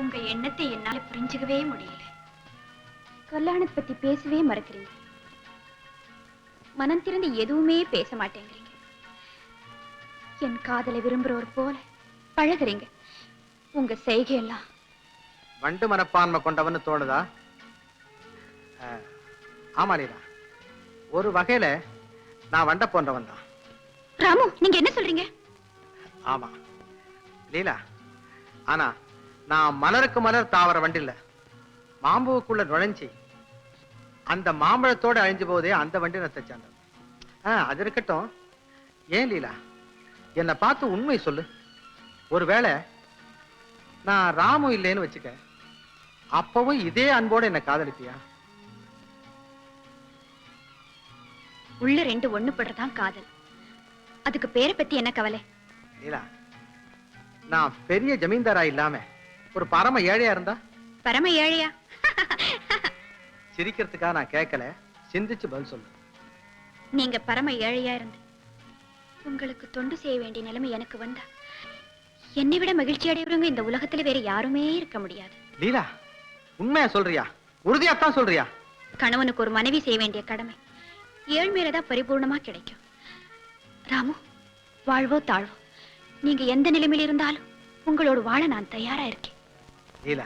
உங்க எண்ணத்தை என்னால புரிஞ்சுக்கவே முடியல. கல்யாணத்தை பத்தி பேசவே மறக்கிறீங்க. மனம் திறந்து எதுவுமே பேச மாட்டேங்கிறீங்க. என் காதலை விரும்புறவர் போல பழகுறீங்க. உங்க செய்கையெல்லாம் வண்டு மனப்பான்மை கொண்டவன்னு தோணுதா? ஆமா லீலா, ஒரு வகையில நான் வண்ட போன்றவன் தான். ராமு, நீங்க என்ன சொல்றீங்க? ஆமா லீலா, ஆனா நான் மலருக்கு மலர் தாவர வண்டில்ல, மாம்பூவுக்குள்ள நுழைஞ்சி அந்த மாம்பழத்தோட அழிஞ்சு போதே அந்த வண்டினத்தை சேர்ந்தது. அது இருக்கட்டும். ஏன் லீலா, என்னை பார்த்து உண்மை சொல்லு. ஒருவேளை நான் ராமு இல்லைன்னு வச்சுக்க, அப்பவும் இதே அன்போட என்ன காதலிப்பியா? உள்ள ரெண்டு ஒண்ணு படுறதான் காதல். அதுக்கு பேரை பத்தி என்ன கவலை? லீலா, நான் பெரிய ஜமீன்தாரா இல்லாம ஒரு பரம ஏழையா இருந்தா? பரம ஏழையா? சிரிக்கிறதுக்காக நான் கேட்கல, சிந்திச்சு பதில் சொல்லு. நீங்க பரம ஏழையா இருந்து உங்களுக்கு தொண்டு செய்ய வேண்டிய நிலைமை எனக்கு வந்தா, என்னை விட மகிழ்ச்சி அடைவங்க இந்த உலகத்துல வேற யாருமே இருக்க முடியாது. லீலா, உண்மையா சொல்றியா? உறுதியாத்தான் சொல்றியா? கணவனுக்கு ஒரு மனைவி செய்ய வேண்டிய கடமை ஏழ்மையிலதான் பரிபூர்ணமா கிடைக்கும். ராமு, வாழ்வோ தாழ்வோ, நீங்க எந்த நிலைமையில் இருந்தாலும் உங்களோட வாழ நான் தயாரா இருக்கேன். லீலா,